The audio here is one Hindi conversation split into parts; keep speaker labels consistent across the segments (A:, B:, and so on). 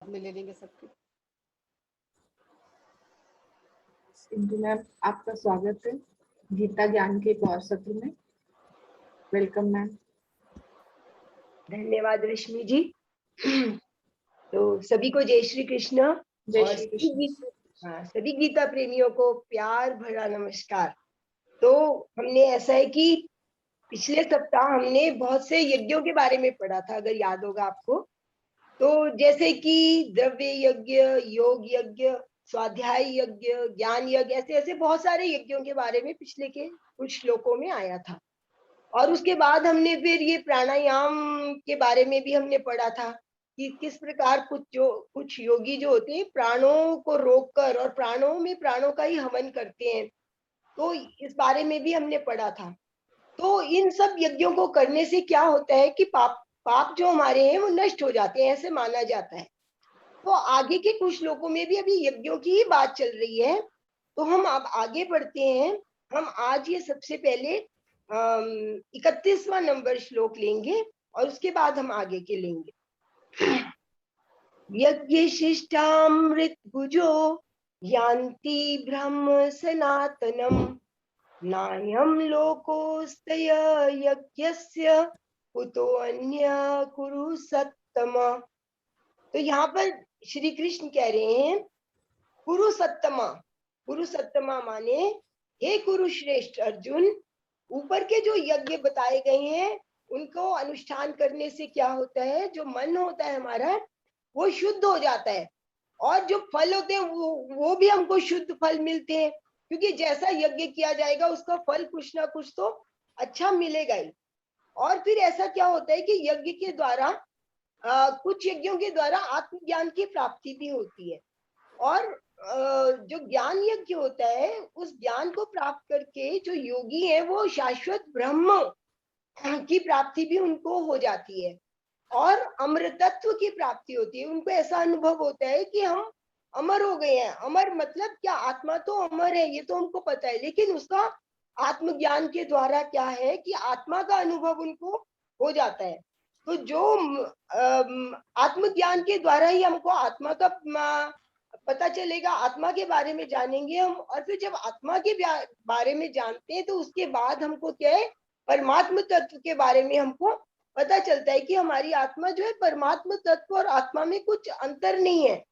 A: में ले लेंगे सबके।
B: सिंधु मैम, आपका स्वागत है गीता ज्ञान के एक और सत्र में। Welcome ma'am.
C: धन्यवाद रश्मि जी। तो सभी को जय श्री कृष्ण
B: जय
C: और
B: श्री कृष्ण।
C: सभी गीता प्रेमियों को प्यार भरा नमस्कार। तो हमने ऐसा है कि पिछले सप्ताह हमने बहुत से यज्ञों के बारे में पढ़ा था, अगर याद होगा आपको। तो जैसे कि द्रव्य यज्ञ, योग यज्ञ, स्वाध्याय यज्ञ, ज्ञान यज्ञ, ऐसे ऐसे बहुत सारे यज्ञों के बारे में पिछले के कुछ श्लोकों में आया था। और उसके बाद हमने फिर ये प्राणायाम के बारे में भी हमने पढ़ा था कि किस प्रकार कुछ योगी जो होते हैं प्राणों को रोककर और प्राणों का ही हवन करते हैं। तो इस बारे में भी हमने पढ़ा था। तो इन सब यज्ञों को करने से क्या होता है कि पाप जो हमारे हैं वो नष्ट हो जाते हैं, ऐसे माना जाता है। तो आगे के कुछ श्लोकों में भी अभी यज्ञों की ही बात चल रही है। तो हम अब आगे बढ़ते हैं। हम आज ये सबसे पहले 31वां नंबर श्लोक लेंगे और उसके बाद हम आगे के लेंगे। यज्ञ शिष्टामृत भुजो यान्ति ब्रह्म सनातनम नायम लोकोस्तय यज्ञस्य कुतो अन्य कुरु सत्तम। तो यहाँ पर श्री कृष्ण कह रहे हैं कुरु सत्तमा। कुरु सत्तमा माने हे कुरु श्रेष्ठ अर्जुन, ऊपर के जो यज्ञ बताए गए हैं उनको अनुष्ठान करने से क्या होता है, जो मन होता है हमारा वो शुद्ध हो जाता है। और जो फल होते हैं वो भी हमको शुद्ध फल मिलते हैं, क्योंकि जैसा यज्ञ किया जाएगा उसका फल कुछ ना कुछ तो अच्छा मिलेगा ही। और फिर ऐसा क्या होता है कि यज्ञ के द्वारा कुछ यज्ञों के द्वारा आत्मज्ञान की प्राप्ति भी होती है। और जो ज्ञान यज्ञ होता है उस ज्ञान को प्राप्त करके जो योगी है वो शाश्वत ब्रह्म की प्राप्ति भी उनको हो जाती है और अमृतत्व की प्राप्ति होती है। उनको ऐसा अनुभव होता है कि हम अमर हो गए हैं। अमर मतलब क्या, आत्मा तो अमर है ये तो हमको पता है, लेकिन उसका आत्मज्ञान के द्वारा क्या है कि आत्मा का अनुभव उनको हो जाता है। तो जो आत्मज्ञान के द्वारा ही हमको आत्मा का पता चलेगा, आत्मा के बारे में जानेंगे हम। और फिर जब आत्मा के बारे में जानते हैं तो उसके बाद हमको क्या है, परमात्म तत्व के बारे में हमको पता चलता है कि हमारी आत्मा जो है परमात्म तत्व और आत्मा में कुछ अंतर नहीं है,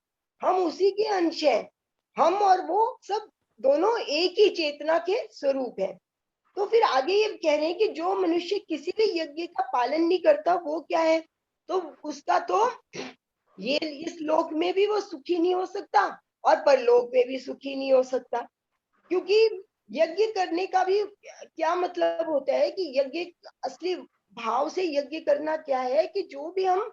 C: हम उसी के अंश हैं। हम और वो सब दोनों एक ही चेतना के स्वरूप है। तो फिर आगे ये कह रहे हैं कि जो मनुष्य किसी भी यज्ञ का पालन नहीं करता वो क्या है, तो उसका तो ये इस लोक में भी वो सुखी नहीं हो सकता और परलोक में भी सुखी नहीं हो सकता। क्योंकि यज्ञ करने का भी क्या मतलब होता है कि यज्ञ असली भाव से यज्ञ करना क्या है कि जो भी हम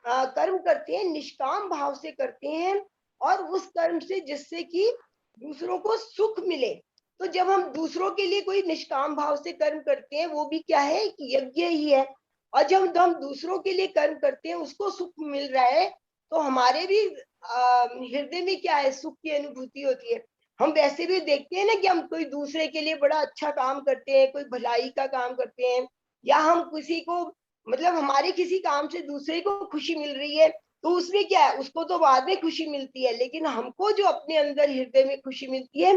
C: कर्म करते हैं निष्काम भाव से करते हैं और उस कर्म से जिससे कि दूसरों को सुख मिले। तो जब हम दूसरों के लिए कोई निष्काम भाव से कर्म करते हैं वो भी क्या है कि यज्ञ ही है। और जब हम दूसरों के लिए कर्म करते हैं उसको सुख मिल रहा है तो हमारे भी हृदय में क्या है, सुख की अनुभूति होती है। हम वैसे भी देखते हैं ना कि हम कोई दूसरे के लिए बड़ा अच्छा काम करते हैं, कोई भलाई का काम करते हैं, या हम किसी को मतलब हमारे किसी काम से दूसरे को खुशी मिल रही है तो उसमें क्या है, उसको तो बाद में खुशी मिलती है, लेकिन हमको जो अपने अंदर हृदय में खुशी मिलती है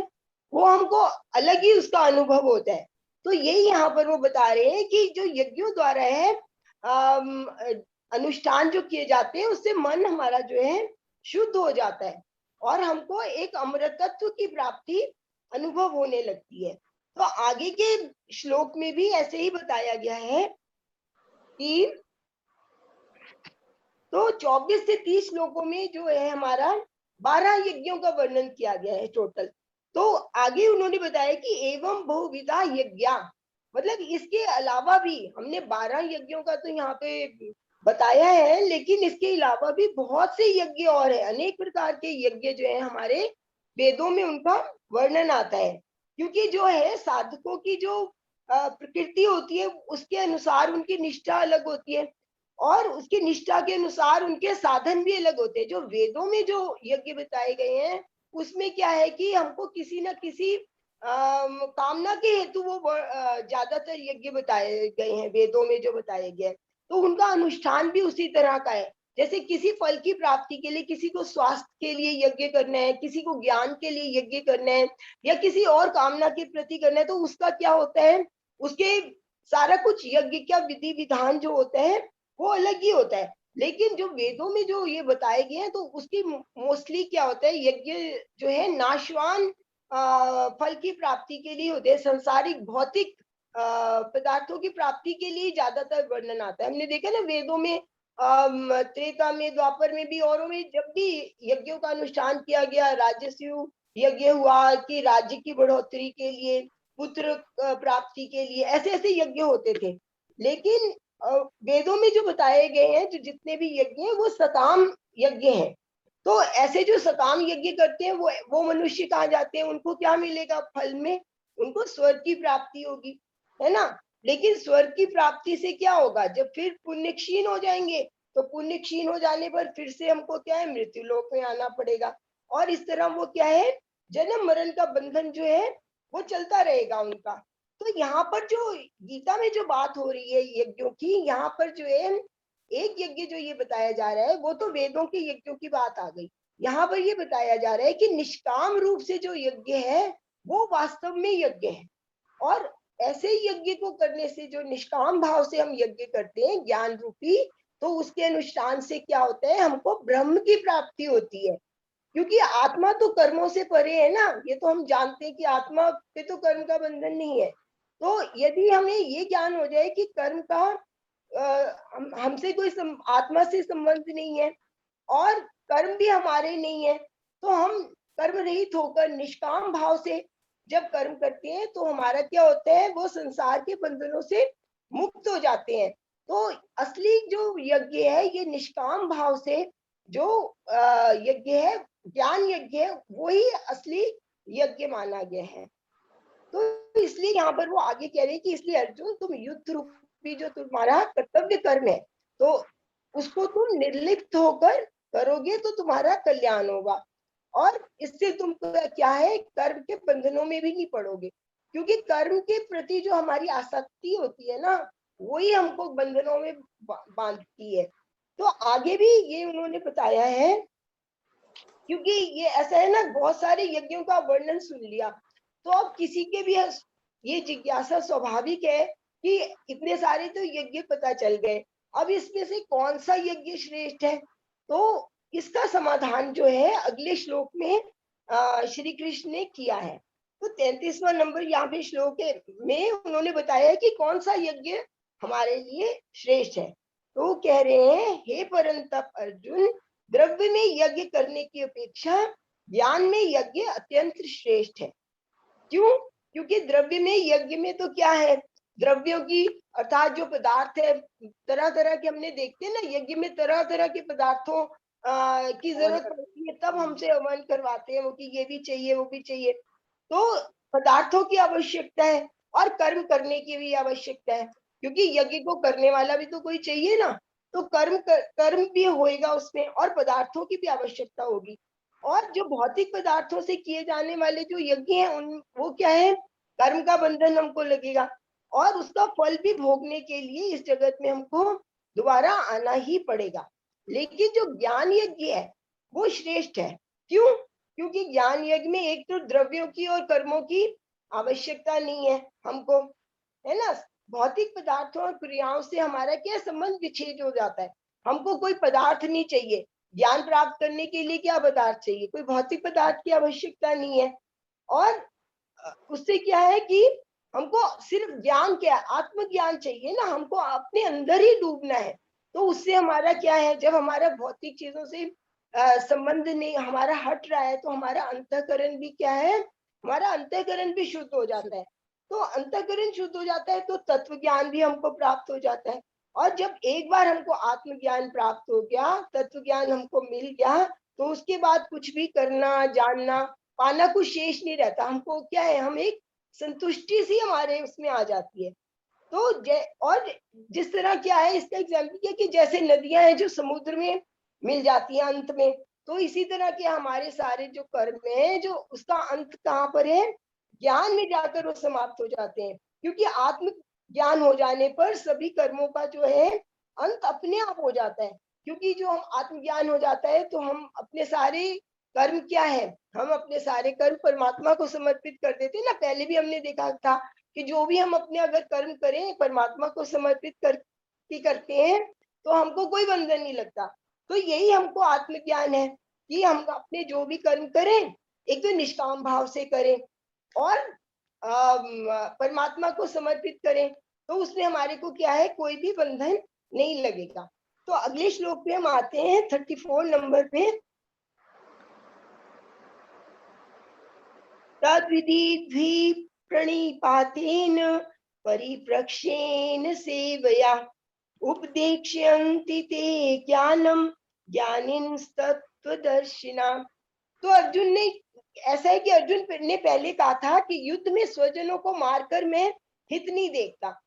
C: वो हमको अलग ही उसका अनुभव होता है। तो यही यहाँ पर वो बता रहे हैं कि जो यज्ञों द्वारा है अनुष्ठान जो किए जाते हैं उससे मन हमारा जो है शुद्ध हो जाता है और हमको एक अमृतत्व की प्राप्ति अनुभव होने लगती है। तो आगे के श्लोक में भी ऐसे ही बताया गया है कि तो 24 से 30 श्लोकों में जो है हमारा 12 यज्ञों का वर्णन किया गया है टोटल। तो आगे उन्होंने बताया कि एवं बहुविधा यज्ञा, मतलब इसके अलावा भी हमने 12 यज्ञों का तो यहाँ पे बताया है, लेकिन इसके अलावा भी बहुत से यज्ञ और है, अनेक प्रकार के यज्ञ जो है हमारे वेदों में उनका वर्णन आता है। क्योंकि जो है साधकों की जो प्रकृति होती है उसके अनुसार उनकी निष्ठा अलग होती है और उसकी निष्ठा के अनुसार उनके साधन भी अलग होते हैं। जो वेदों में जो यज्ञ बताए गए हैं उसमें क्या है कि हमको किसी न किसी कामना के हेतु वो ज्यादातर यज्ञ बताए गए हैं वेदों में जो बताए गए हैं, तो उनका अनुष्ठान भी उसी तरह का है। जैसे किसी फल की प्राप्ति के लिए, किसी को स्वास्थ्य के लिए यज्ञ करना है, किसी को ज्ञान के लिए यज्ञ करना है, या किसी और कामना के प्रति करना है, तो उसका क्या होता है, उसके सारा कुछ यज्ञ का विधि विधान जो होता है वो अलग ही होता है। लेकिन जो वेदों में जो ये बताए गए हैं, तो उसकी मोस्टली क्या होता है, यज्ञ जो है नाशवान फल की प्राप्ति के लिए होते हैं, संसारिक भौतिक पदार्थों की प्राप्ति के लिए ज्यादातर वर्णन आता है। हमने देखा ना वेदों में, त्रेता में, द्वापर में भी, औरों में जब भी यज्ञों का अनुष्ठान किया गया, राजस्व यज्ञ हुआ कि राज्य की बढ़ोतरी के लिए, पुत्र प्राप्ति के लिए, ऐसे ऐसे यज्ञ होते थे। लेकिन वेदों में जो बताए गए हैं, जो जितने भी यज्ञ हैं वो सकाम यज्ञ हैं। तो ऐसे जो सकाम यज्ञ करते हैं वो मनुष्य कहाँ जाते हैं, उनको क्या मिलेगा फल में, उनको स्वर्ग की प्राप्ति होगी, है ना। लेकिन स्वर्ग की प्राप्ति से क्या होगा, जब फिर पुण्य क्षीण हो जाएंगे, तो पुण्य क्षीण हो जाने पर फिर से हमको क्या है, मृत्यु लोक में आना पड़ेगा। और इस तरह वो क्या है, जन्म मरण का बंधन जो है वो चलता रहेगा उनका। तो यहाँ पर जो गीता में जो बात हो रही है यज्ञों की, यहाँ पर जो है एक यज्ञ जो ये बताया जा रहा है, वो तो वेदों के यज्ञों की बात आ गई। यहाँ पर ये बताया जा रहा है कि निष्काम रूप से जो यज्ञ है वो वास्तव में यज्ञ है। और ऐसे यज्ञ को करने से, जो निष्काम भाव से हम यज्ञ करते हैं ज्ञान रूपी, तो उसके अनुष्ठान से क्या होता है, हमको ब्रह्म की प्राप्ति होती है। क्योंकि आत्मा तो कर्मों से परे है ना, ये तो हम जानते हैं कि आत्मा पे तो कर्म का बंधन नहीं है। तो यदि हमें ये ज्ञान हो जाए कि कर्म का हमसे कोई आत्मा से संबंध नहीं है और कर्म भी हमारे नहीं है, तो हम कर्म रहित होकर निष्काम भाव से जब कर्म करते हैं, तो हमारा क्या होता है, वो संसार के बंधनों से मुक्त हो जाते हैं। तो असली जो यज्ञ है, ये निष्काम भाव से जो यज्ञ है, ज्ञान यज्ञ है, वही असली यज्ञ माना गया है। तो इसलिए यहाँ पर वो आगे कह रहे हैं कि इसलिए अर्जुन, तुम युद्ध रूपी जो तुम्हारा कर्तव्य कर्म है, तो उसको तुम निर्लिप्त होकर करोगे तो तुम्हारा कल्याण होगा। और इससे तुम क्या है, कर्म के बंधनों में भी नहीं पड़ोगे। क्योंकि कर्म के प्रति जो हमारी आसक्ति होती है ना, वही हमको बंधनों में बांधती है। तो आगे भी ये उन्होंने बताया है, क्योंकि ये ऐसा है ना, बहुत सारे यज्ञों का वर्णन सुन लिया, तो अब किसी के भी ये जिज्ञासा स्वाभाविक है कि इतने सारे तो यज्ञ पता चल गए, अब इसमें से कौन सा यज्ञ श्रेष्ठ है। तो इसका समाधान जो है अगले श्लोक में श्री कृष्ण ने किया है। तो 33वां नंबर यहाँ पे श्लोक में उन्होंने बताया है कि कौन सा यज्ञ हमारे लिए श्रेष्ठ है। तो कह रहे हैं, हे परंतप अर्जुन, द्रव्य में यज्ञ करने की अपेक्षा ज्ञान में यज्ञ अत्यंत श्रेष्ठ है। क्यों? क्योंकि द्रव्य में यज्ञ में तो क्या है, द्रव्यों की अर्थात जो पदार्थ है, तरह तरह के हमने देखते हैं ना, यज्ञ में तरह तरह के पदार्थों की जरूरत पड़ती है, तब हमसे हवन करवाते हैं वो कि ये भी चाहिए वो भी चाहिए। तो पदार्थों की आवश्यकता है और कर्म करने की भी आवश्यकता है, क्योंकि यज्ञ को करने वाला भी तो कोई चाहिए ना। तो कर्म भी होएगा उसमें, और पदार्थों की भी आवश्यकता होगी। और जो भौतिक पदार्थों से किए जाने वाले जो यज्ञ हैं, उन वो क्या है, कर्म का बंधन हमको लगेगा, और उसका फल भी भोगने के लिए इस जगत में हमको दोबारा आना ही पड़ेगा। लेकिन जो ज्ञान यज्ञ है वो श्रेष्ठ है। क्यों? क्योंकि ज्ञान यज्ञ में एक तो द्रव्यों की और कर्मों की आवश्यकता नहीं है हमको, है ना। भौतिक पदार्थों और क्रियाओं से हमारा क्या संबंध विच्छेद हो जाता है, हमको कोई पदार्थ नहीं चाहिए। ज्ञान प्राप्त करने के लिए क्या पदार्थ चाहिए, कोई भौतिक पदार्थ की आवश्यकता नहीं है। और उससे क्या है कि हमको सिर्फ ज्ञान, क्या आत्मज्ञान चाहिए ना, हमको अपने अंदर ही डूबना है। तो उससे हमारा क्या है, जब हमारा भौतिक चीजों से संबंध नहीं हमारा हट रहा है, तो हमारा अंतःकरण भी क्या है, हमारा अंतःकरण भी शुद्ध हो जाता है। तो अंतःकरण शुद्ध हो जाता है तो तत्व ज्ञान भी हमको प्राप्त हो जाता है। और जब एक बार हमको आत्मज्ञान प्राप्त हो गया, तत्व ज्ञान हमको मिल गया, तो उसके बाद कुछ भी करना, जानना, पाना कुछ शेष नहीं रहता। हमको क्या है, हम एक संतुष्टि सी हमारे उसमें आ जाती है। तो और जिस तरह क्या है, इसका एग्जाम्पल क्या कि जैसे नदियां हैं जो समुद्र में मिल जाती हैं अंत में, तो इसी तरह के हमारे सारे जो कर्म है, जो उसका अंत कहाँ पर है, ज्ञान में जाकर वो समाप्त हो जाते हैं। क्योंकि आत्म ज्ञान हो जाने पर सभी कर्मों का जो है अंत अपने आप हो जाता है। क्योंकि जो हम आत्मज्ञान हो जाता है तो हम अपने सारे कर्म क्या है, हम अपने सारे कर्म परमात्मा को समर्पित कर देते हैं ना। पहले भी हमने देखा था कि जो भी हम अपने अगर कर्म करें परमात्मा को समर्पित करते हैं तो हमको कोई बंधन नहीं लगता। तो यही हमको आत्मज्ञान है कि हम अपने जो भी कर्म करें एक तो निष्काम भाव से करें और परमात्मा को समर्पित करें, तो उसमें हमारे को क्या है, कोई भी बंधन नहीं लगेगा। तो अगले श्लोक पे हम आते हैं 34 नंबर पे। तद्विधि प्रणिपातेन परिप्रक्षेण सेवया उपदेक्ष्यन्ति ते ज्ञानम ज्ञानिनस्तत्त्वदर्शिना। तो अर्जुन ने, ऐसा है कि अर्जुन ने पहले कहा था कि युद्ध में स्वजनों को मारकर मैं हित नहीं देखता,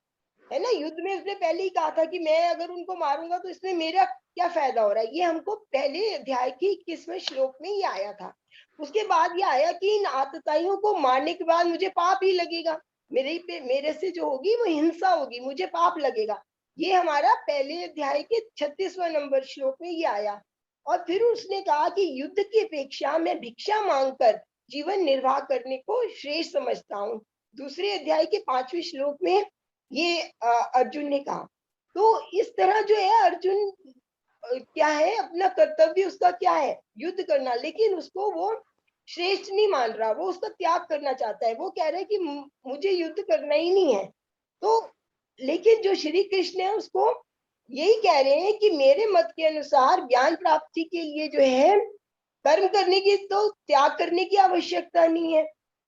C: है ना। युद्ध में उसने पहले ही कहा था कि मैं अगर उनको मारूंगा तो इसमें मेरा क्या फायदा हो रहा है। ये हमको पहले अध्याय के 21वें श्लोक में ये आया था। उसके बाद ये आया कि इन आतताइयों को मारने के बाद मुझे पाप ही लगेगा, मेरे से जो होगी वो हिंसा होगी, मुझे पाप लगेगा। ये हमारा पहले अध्याय के 36वें नंबर श्लोक में ये आया। और फिर उसने कहा कि युद्ध की अपेक्षा मैं भिक्षा मांगकर जीवन निर्वाह करने को श्रेष्ठ समझता हूँ। दूसरे अध्याय के 5वें श्लोक में ये अर्जुन ने कहा। तो इस तरह जो है अर्जुन क्या है, अपना कर्तव्य उसका क्या है, युद्ध करना, लेकिन उसको वो श्रेष्ठ नहीं मान रहा, वो उसका त्याग करना चाहता है। वो कह रहा है कि मुझे युद्ध करना ही नहीं है। तो लेकिन जो श्री कृष्ण है उसको यही कह रहे हैं कि मेरे मत के अनुसार ज्ञान प्राप्ति के लिए जो है कर्म करने की तो त्याग करने की आवश्यकता नहीं है।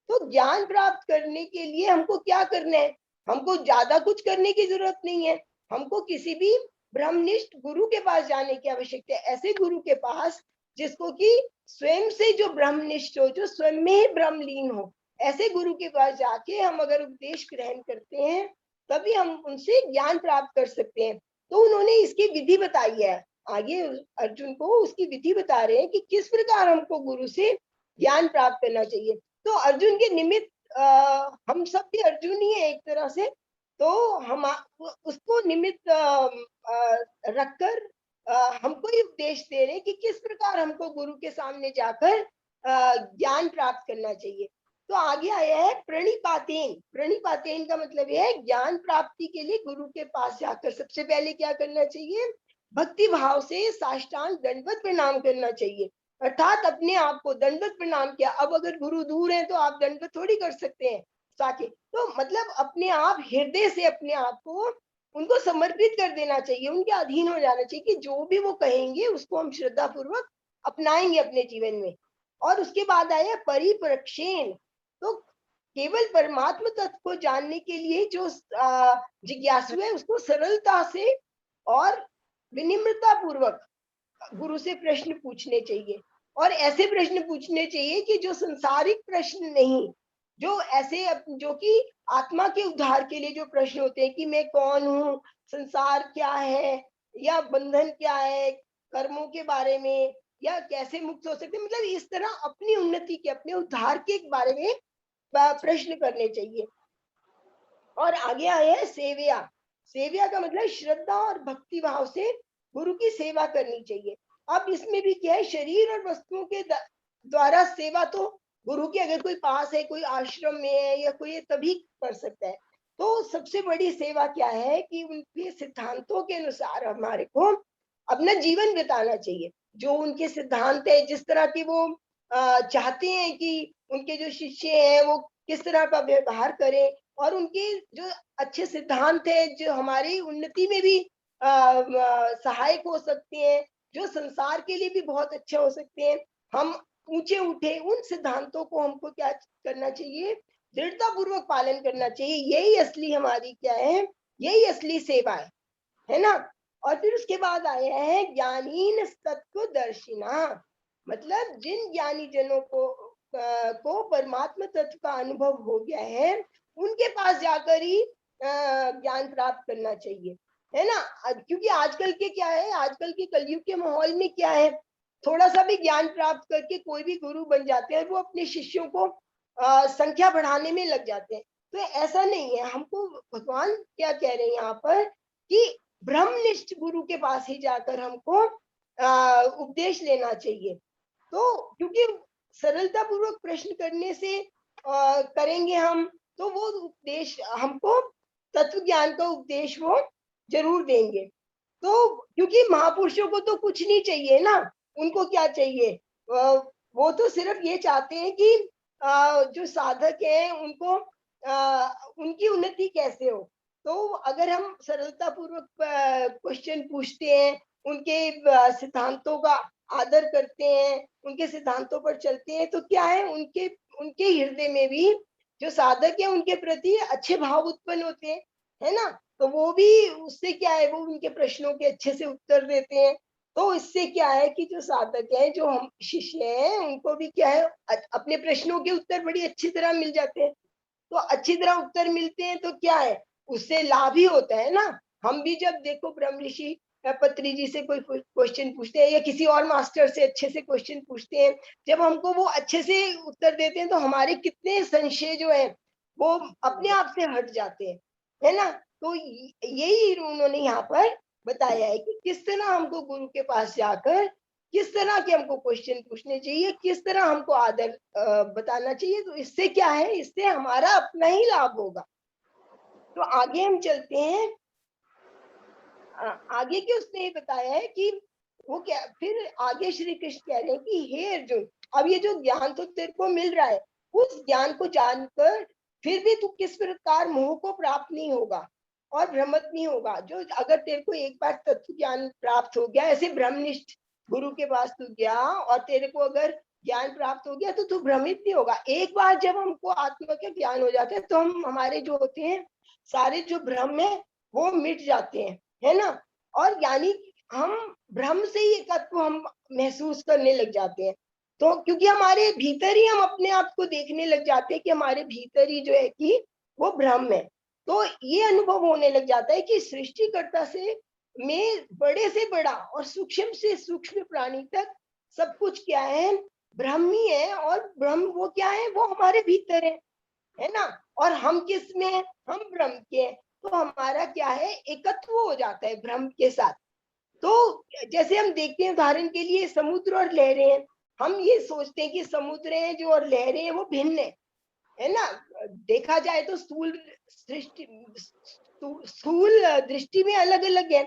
C: तो ज्ञान प्राप्त करने के लिए हमको क्या करना है, हमको ज्यादा कुछ करने की जरूरत नहीं है। हमको किसी भी ब्रह्मनिष्ठ गुरु के पास जाने की आवश्यकता है, ऐसे गुरु के पास जिसको कि स्वयं से जो ब्रह्मनिष्ठ हो, जो स्वयं में ही ब्रह्मलीन हो। ऐसे गुरु के पास जाके हम अगर उपदेश ग्रहण करते हैं तभी हम उनसे ज्ञान प्राप्त कर सकते हैं। तो उन्होंने इसकी विधि बताई है, आगे अर्जुन को उसकी विधि बता रहे हैं कि किस प्रकार हमको गुरु से ज्ञान प्राप्त करना चाहिए। तो अर्जुन के निमित्त हम सब भी अर्जुन ही है एक तरह से। तो हम उसको निमित्त रखकर हमको ये उपदेश दे रहे हैं कि किस प्रकार हमको गुरु के सामने जाकर ज्ञान प्राप्त करना चाहिए। तो आगे आया है प्रणिपातेन। प्रणिपातेन का मतलब यह है ज्ञान प्राप्ति के लिए गुरु के पास जाकर सबसे पहले क्या करना चाहिए, भक्ति भाव से साष्टांग दंडवत प्रणाम करना चाहिए। अर्थात अपने आप को दंडवत प्रणाम किया। अब अगर गुरु दूर है तो आप दंडवत थोड़ी कर सकते हैं साके, तो मतलब अपने आप हृदय से अपने आप को उनको समर्पित कर देना चाहिए, उनके अधीन हो जाना चाहिए कि जो भी वो कहेंगे उसको हम श्रद्धा पूर्वक अपनाएंगे अपने जीवन में। और उसके बाद आया परिप्रक्षेण। तो केवल परमात्मा तत्व को जानने के लिए जो जिज्ञासु है उसको सरलता से और विनिम्रता पूर्वक गुरु से प्रश्न पूछने चाहिए। और ऐसे प्रश्न पूछने चाहिए कि जो संसारिक प्रश्न नहीं, जो ऐसे जो कि आत्मा के उद्धार के लिए जो प्रश्न होते हैं कि मैं कौन हूँ, संसार क्या है, या बंधन क्या है, कर्मों के बारे में, या कैसे मुक्त हो सकते, मतलब इस तरह अपनी उन्नति के, अपने उद्धार के बारे में प्रश्न करने चाहिए। और आगे आया है सेविया। सेविया का मतलब श्रद्धा और भक्ति भाव से गुरु की सेवा करनी चाहिए। अब इसमें भी क्या है, शरीर और वस्तुओं के द्वारा सेवा तो गुरु के अगर कोई पास है, कोई आश्रम में है या कोई, तभी कर सकता है। तो सबसे बड़ी सेवा क्या है कि उनके सिद्धांतों के अनुसार हमारे को अपना जीवन बिताना चाहिए। जो उनके सिद्धांत है, जिस तरह के वो चाहते हैं कि उनके जो शिष्य हैं वो किस तरह का व्यवहार करें, और उनके जो अच्छे सिद्धांत है जो हमारी उन्नति में भी सहायक हो सकते हैं, जो संसार के लिए भी बहुत अच्छे हो सकते हैं, हम ऊंचे उठे उन सिद्धांतों को हमको क्या करना चाहिए, दृढ़ता पूर्वक पालन करना चाहिए। यही असली हमारी क्या है, यही असली सेवा है ना। और फिर उसके बाद आया है ज्ञानीन तत्वदर्शिना। मतलब जिन ज्ञानी जनों को परमात्मा तत्व का अनुभव हो गया है उनके पास जाकर ही ज्ञान प्राप्त करना चाहिए, है ना। क्योंकि आजकल के क्या है, आजकल के कलयुग के माहौल में क्या है, थोड़ा सा भी ज्ञान प्राप्त करके कोई भी गुरु बन जाते हैं, वो अपने शिष्यों को संख्या बढ़ाने में लग जाते हैं। तो ऐसा नहीं है, हमको भगवान क्या कह रहे हैं यहाँ पर कि ब्रह्मनिष्ठ गुरु के पास ही जाकर हमको उपदेश लेना चाहिए। तो क्योंकि सरलता पूर्वक प्रश्न करने से करेंगे हम, तो वो उपदेश हमको तत्व ज्ञान का उपदेश वो जरूर देंगे। तो क्योंकि महापुरुषों को तो कुछ नहीं चाहिए ना, उनको क्या चाहिए, वो तो सिर्फ ये चाहते हैं कि जो साधक हैं उनको उनकी उन्नति कैसे हो। तो अगर हम सरलता पूर्वक क्वेश्चन पूछते हैं, उनके सिद्धांतों का आदर करते हैं, उनके सिद्धांतों पर चलते हैं, तो क्या है, उनके उनके हृदय में भी जो साधक है उनके प्रति अच्छे भाव उत्पन्न होते हैं, है ना। तो वो भी उससे क्या है, वो उनके प्रश्नों के अच्छे से उत्तर देते हैं। तो इससे क्या है कि जो साधक है, जो हम शिष्य हैं, उनको भी क्या है, अपने प्रश्नों के उत्तर बड़ी अच्छी तरह मिल जाते हैं। तो अच्छी तरह उत्तर मिलते हैं तो क्या है, उससे लाभ ही होता है ना। हम भी जब देखो ब्रह्म ऋषि पत्री जी से कोई क्वेश्चन पूछते हैं या किसी और मास्टर से अच्छे से क्वेश्चन पूछते हैं, जब हमको वो अच्छे से उत्तर देते हैं तो हमारे कितने संशय जो है वो अपने आप से हट जाते हैं, है ना। तो यही उन्होंने यहाँ पर बताया है कि किस तरह हमको गुरु के पास जाकर किस तरह के हमको क्वेश्चन पूछने चाहिए, किस तरह हमको आदर बताना चाहिए। तो इससे क्या है, इससे हमारा अपना ही लाभ होगा। तो आगे हम चलते हैं। आगे के उसने ये बताया है कि वो क्या, फिर आगे श्री कृष्ण कह रहे हैं कि हे अर्जुन, अब ये जो ज्ञान तो तेरे को मिल रहा है, उस ज्ञान को जानकर फिर भी तू किस प्रकार मोह को प्राप्त नहीं होगा और भ्रमित नहीं होगा। जो अगर तेरे को एक बार तत्व ज्ञान प्राप्त हो गया, ऐसे ब्रह्मनिष्ठ गुरु के पास तू गया और तेरे को अगर ज्ञान प्राप्त हो गया, तो तू भ्रमित नहीं होगा। एक बार जब हमको आत्मा का ज्ञान हो जाता है तो हम हमारे जो होते हैं सारे जो भ्रम है वो मिट जाते हैं, है ना। और यानी हम भ्रम से ही एकत्व हम महसूस करने लग जाते हैं। तो क्योंकि हमारे भीतर ही हम अपने आप को देखने लग जाते हैं कि हमारे भीतर ही जो है कि वो भ्रम है। तो ये अनुभव होने लग जाता है कि सृष्टिकर्ता से में बड़े से बड़ा और सूक्ष्म से सूक्ष्म प्राणी तक सब कुछ क्या है, ब्रह्म ही है। और ब्रह्म वो क्या है, वो हमारे भीतर है ना। और हम किस में है, हम ब्रह्म के हैं। तो हमारा क्या है, एकत्व हो जाता है ब्रह्म के साथ। तो जैसे हम देखते हैं उदाहरण के लिए समुद्र और लहरें हैं, हम ये सोचते हैं कि समुद्र है जो और लहरें हैं वो भिन्न है ना। देखा जाए तो स्थूल सृष्टि स्थूल दृष्टि में अलग अलग है,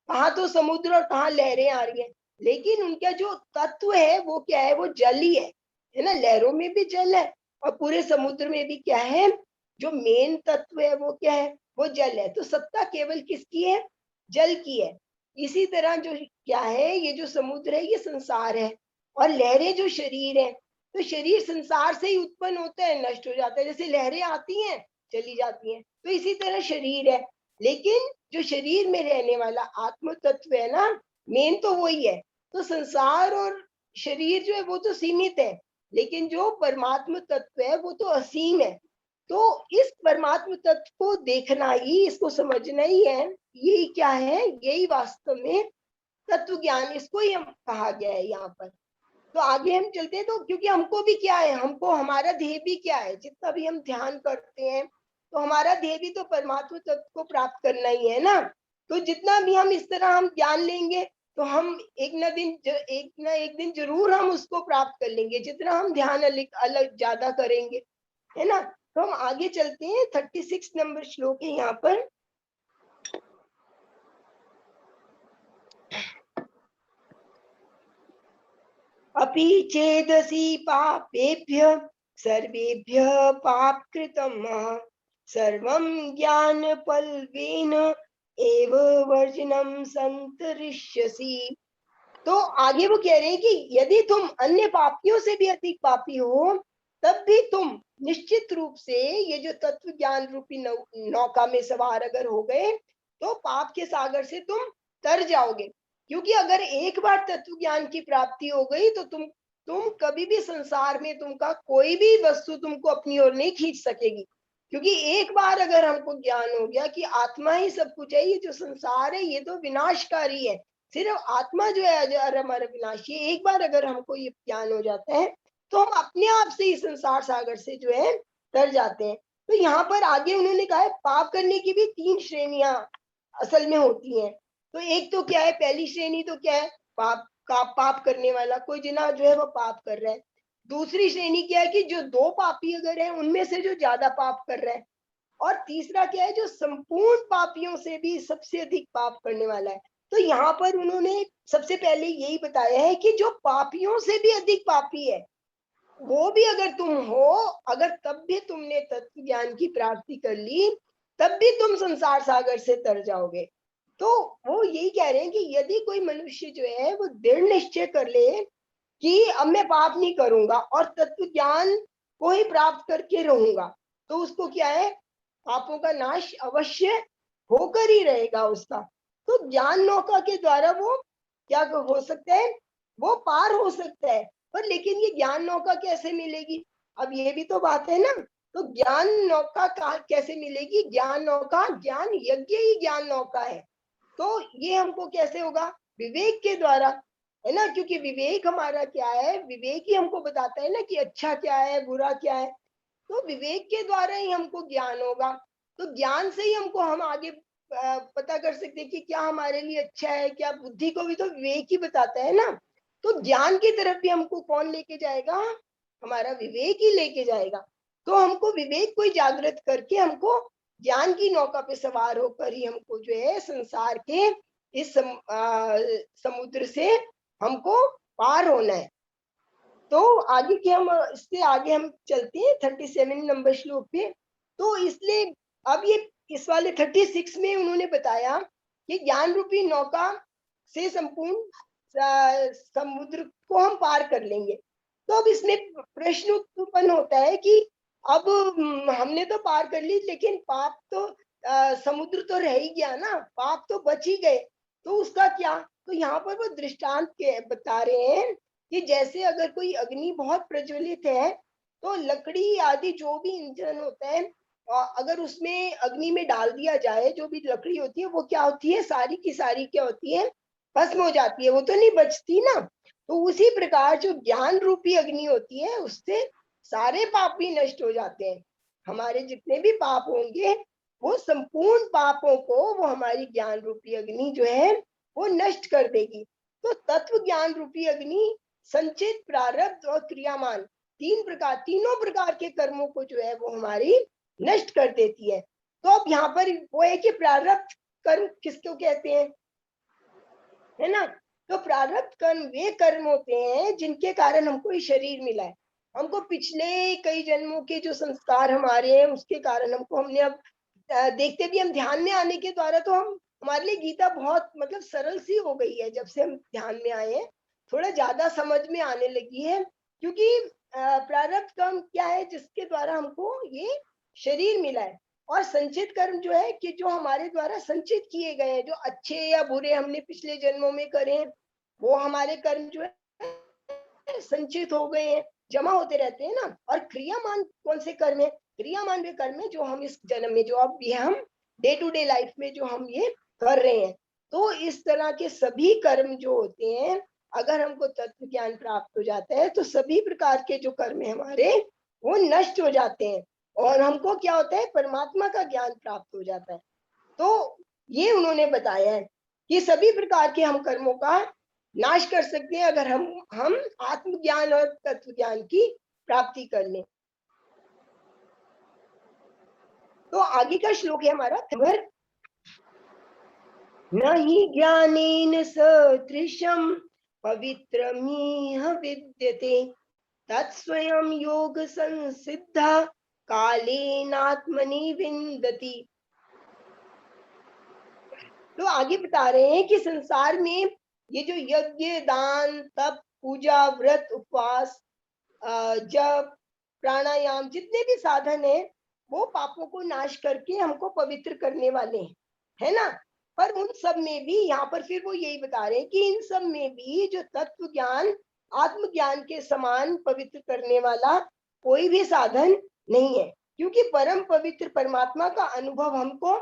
C: कहाँ तो समुद्र और कहाँ लहरें आ रही है, लेकिन उनका जो तत्व है वो क्या है, वो जल ही है ना। लहरों में भी जल है और पूरे समुद्र में भी क्या है, जो मेन तत्व है वो क्या है, वो जल है। तो सत्ता केवल किसकी है, जल की है। इसी तरह जो क्या है, ये जो समुद्र है ये संसार है, और लहरें जो शरीर है, तो शरीर संसार से ही उत्पन्न होता है, नष्ट हो जाता है। जैसे लहरें आती हैं चली जाती हैं, तो इसी तरह शरीर है। लेकिन जो शरीर में रहने वाला आत्म तत्व है ना, मेन तो वही है। तो संसार और शरीर जो है वो तो सीमित है, लेकिन जो परमात्म तत्व है वो तो असीम है। तो इस परमात्म तत्व को देखना ही, इसको समझना ही है, यही क्या है, यही वास्तव में तत्व ज्ञान, इसको ही हम कहा गया है यहाँ पर। तो आगे हम चलते हैं। तो क्योंकि हमको भी क्या है, हमको हमारा ध्येय भी क्या है, जितना भी हम ध्यान करते हैं तो हमारा ध्येय भी तो परमात्मा तत्व को प्राप्त करना ही है ना। तो जितना भी हम इस तरह हम ज्ञान लेंगे तो हम एक ना एक दिन जरूर हम उसको प्राप्त कर लेंगे, जितना हम ध्यान अलग ज्यादा करेंगे, है ना। तो हम आगे चलते हैं। 36 नंबर श्लोक है यहाँ पर। अपि चेदसि पापेभ्य सर्वेभ्य पापकृतम् सर्वं ज्ञानफलवेन एव वर्जनं संतरिष्यसि। तो आगे वो कह रहे हैं कि यदि तुम अन्य पापियों से भी अधिक पापी हो, तब भी तुम निश्चित रूप से ये जो तत्व ज्ञान रूपी नौका में सवार अगर हो गए तो पाप के सागर से तुम तर जाओगे। क्योंकि अगर एक बार तत्व ज्ञान की प्राप्ति हो गई तो तुम कभी भी संसार में तुमका कोई भी वस्तु तुमको अपनी ओर नहीं खींच सकेगी। क्योंकि एक बार अगर हमको ज्ञान हो गया कि आत्मा ही सब कुछ है, ये जो संसार है ये तो विनाशकारी है, सिर्फ आत्मा जो है अजर अमर विनाशी। एक बार अगर हमको ये ज्ञान हो जाता है तो हम अपने आप से इस संसार सागर से जो है तर जाते हैं। तो यहाँ पर आगे उन्होंने कहा है पाप करने की भी 3 श्रेणियां असल में होती हैं। तो एक तो क्या है, पहली श्रेणी तो क्या है, पाप पाप करने वाला, कोई जना जो है वो पाप कर रहा है। दूसरी श्रेणी क्या है कि जो 2 पापी अगर है उनमें से जो ज्यादा पाप कर रहा है। और तीसरा क्या है, जो संपूर्ण पापियों से भी सबसे अधिक पाप करने वाला है। तो यहाँ पर उन्होंने सबसे पहले यही बताया है कि जो पापियों से भी अधिक पापी है, वो भी अगर तुम हो, अगर तब भी तुमने तत्व ज्ञान की प्राप्ति कर ली, तब भी तुम संसार सागर से तर जाओगे। तो वो यही कह रहे हैं कि यदि कोई मनुष्य जो है वो दृढ़ निश्चय कर ले कि अब मैं पाप नहीं करूंगा और तत्व ज्ञान को ही प्राप्त करके रहूंगा, तो उसको क्या है, पापों का नाश अवश्य होकर ही रहेगा उसका। तो ज्ञान नौका के द्वारा वो क्या हो सकता है, वो पार हो सकता है। पर लेकिन ये ज्ञान नौका कैसे मिलेगी, अब ये भी तो बात है ना। तो ज्ञान नौका कैसे मिलेगी, ज्ञान नौका, ज्ञान यज्ञ ही ज्ञान नौका है। तो ये हमको कैसे होगा, विवेक के द्वारा, है ना। क्योंकि विवेक हमारा क्या है, विवेक ही हमको बताता है ना कि अच्छा क्या है बुरा क्या है। तो विवेक के द्वारा ही हमको ज्ञान होगा। तो ज्ञान से ही हमको हम आगे पता कर सकते हैं कि क्या हमारे लिए अच्छा है क्या। बुद्धि को भी तो विवेक ही बताता है ना। तो ज्ञान की तरफ भी हमको कौन लेके जाएगा, हमारा विवेक ही लेके जाएगा। तो हमको विवेक को ही जागृत करके हमको ज्ञान की नौका पे सवार होकर ही हमको जो है संसार के इस समुद्र से हमको पार होना है। तो आगे के हम इससे आगे हम चलते हैं 37 नंबर श्लोक पे। तो इसलिए अब ये इस वाले 36 में उन्होंने बताया कि ज्ञान रूपी नौका से संपूर्ण समुद्र को हम पार कर लेंगे। तो अब इसमें प्रश्न उत्पन्न होता है कि अब हमने तो पार कर ली, लेकिन पाप तो समुद्र तो रह ही गया ना, पाप तो बच ही गए, तो उसका क्या। तो यहाँ पर वो दृष्टांत के बता रहे हैं कि जैसे अगर कोई अग्नि बहुत प्रज्वलित है, तो लकड़ी आदि जो भी ईंधन होता है, अगर उसमें अग्नि में डाल दिया जाए, जो भी लकड़ी होती है वो क्या होती है, सारी की सारी क्या होती है, भस्म हो जाती है, वो तो नहीं बचती ना। तो उसी प्रकार जो ज्ञान रूपी अग्नि होती है, उससे सारे पाप भी नष्ट हो जाते हैं। हमारे जितने भी पाप होंगे, वो संपूर्ण पापों को वो हमारी ज्ञान रूपी अग्नि जो है वो नष्ट कर देगी। तो तत्व ज्ञान रूपी अग्नि संचित, प्रारब्ध और क्रियामान तीनों प्रकार के कर्मों को जो है वो हमारी नष्ट कर देती है। तो अब यहाँ पर वो है कि प्रारब्ध कर्म किसको कहते हैं, है ना। तो प्रारब्ध कर्म वे कर्म होते हैं जिनके कारण हमको ये शरीर मिला है। हमको पिछले कई जन्मों के जो संस्कार हमारे हैं उसके कारण हमने अब देखते भी हम ध्यान में आने के द्वारा, तो हम हमारे लिए गीता बहुत मतलब सरल सी हो गई है। जब से हम ध्यान में आए हैं थोड़ा ज्यादा समझ में आने लगी है, क्योंकि प्रारब्ध कर्म क्या है, जिसके द्वारा हमको ये शरीर मिला है। और संचित कर्म जो है कि जो हमारे द्वारा संचित किए गए हैं, जो अच्छे या बुरे हमने पिछले जन्मों में करे हैं, वो हमारे कर्म जो है संचित हो गए हैं, जमा होते रहते हैं ना। और क्रियामान कौन से कर्म है, क्रियामान वे कर्म है जो हम इस जन्म में, जो अब ये हम डे टू डे लाइफ में जो हम ये कर रहे हैं। तो इस तरह के सभी कर्म जो होते हैं, अगर हमको तत्व ज्ञान प्राप्त हो जाता है, तो सभी प्रकार के जो कर्म है हमारे वो नष्ट हो जाते हैं और हमको क्या होता है, परमात्मा का ज्ञान प्राप्त हो जाता है। तो ये उन्होंने बताया है कि सभी प्रकार के हम कर्मों का नाश कर सकते हैं अगर हम आत्मज्ञान और तत्व ज्ञान की प्राप्ति कर लें। तो आगे का श्लोक है हमारा, न ही ज्ञानेन सदृशं पवित्रमिह विद्यते तत्स्वयं योग संसिद्धा कालेनात्मनि विन्दति। तो आगे बता रहे हैं कि संसार में ये जो यज्ञ, दान, तप, पूजा, व्रत, उपवास, जप, प्राणायाम, जितने भी साधन है, वो पापों को नाश करके हमको पवित्र करने वाले हैं, है ना। पर उन सब में भी यहाँ पर फिर वो यही बता रहे हैं कि इन सब में भी जो तत्व ज्ञान, आत्मज्ञान के समान पवित्र करने वाला कोई भी साधन नहीं है, क्योंकि परम पवित्र परमात्मा का अनुभव हमको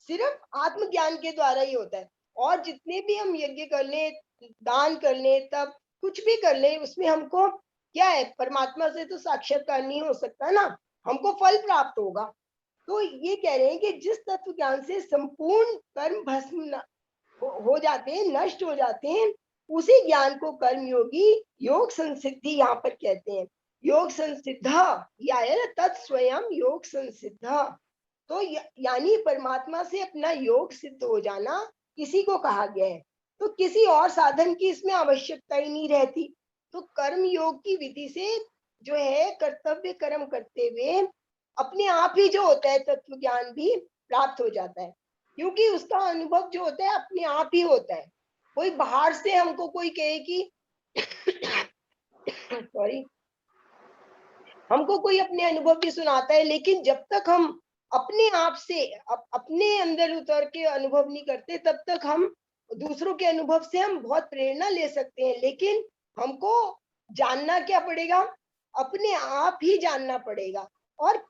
C: सिर्फ आत्मज्ञान के द्वारा ही होता है। और जितने भी हम यज्ञ कर ले, दान कर ले, तब कुछ भी कर ले, उसमें हमको क्या है, परमात्मा से तो साक्षात्कार नहीं हो सकता ना, हमको फल प्राप्त होगा। तो ये कह रहे हैं कि जिस तत्व ज्ञान से संपूर्ण कर्म भस्म हो जाते हैं, नष्ट हो जाते हैं, उसी ज्ञान को कर्मयोगी योग संसिद्धि यहाँ पर कहते हैं। योग संसिद्ध ये आया ना, तत्स्वयं योग संसिद्ध। तो यानी परमात्मा से अपना योग सिद्ध हो जाना इसी को कहा गया है। तो किसी और साधन की इसमें आवश्यकता ही नहीं रहती। तो कर्म योग की विधि से जो है कर्तव्य कर्म करते हुए अपने आप ही जो होता है तत्व ज्ञान भी प्राप्त हो जाता है, क्योंकि उसका अनुभव जो होता है अपने आप ही होता है। कोई बाहर से हमको कोई कहे कि सॉरी, हमको कोई अपने अनुभव भी सुनाता है, लेकिन जब तक हम अपने आप से अपने अंदर उतर के अनुभव नहीं करते, तब तक हम दूसरों के अनुभव से हम बहुत प्रेरणा ले सकते हैं, लेकिन हमको जानना क्या पड़ेगा, अपने आप ही जानना पड़ेगा। और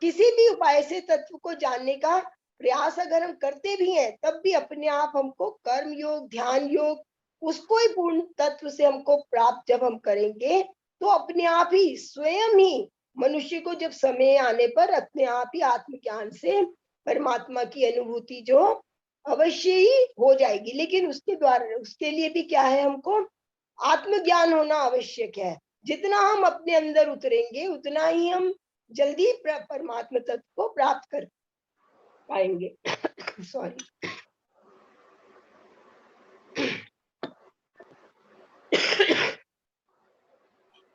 C: किसी भी उपाय से तत्व को जानने का प्रयास अगर हम करते भी हैं, तब भी अपने आप हमको कर्म योग, ध्यान योग, उसको ही पूर्ण तत्व से हमको प्राप्त जब हम करेंगे, तो अपने आप ही स्वयं ही मनुष्य को जब समय आने पर अपने आप ही आत्मज्ञान से परमात्मा की अनुभूति जो अवश्य ही हो जाएगी। लेकिन उसके द्वारा, उसके लिए भी क्या है, हमको आत्मज्ञान होना आवश्यक है। जितना हम अपने अंदर उतरेंगे, उतना ही हम जल्दी परमात्मा तत्व को प्राप्त कर पाएंगे। सॉरी।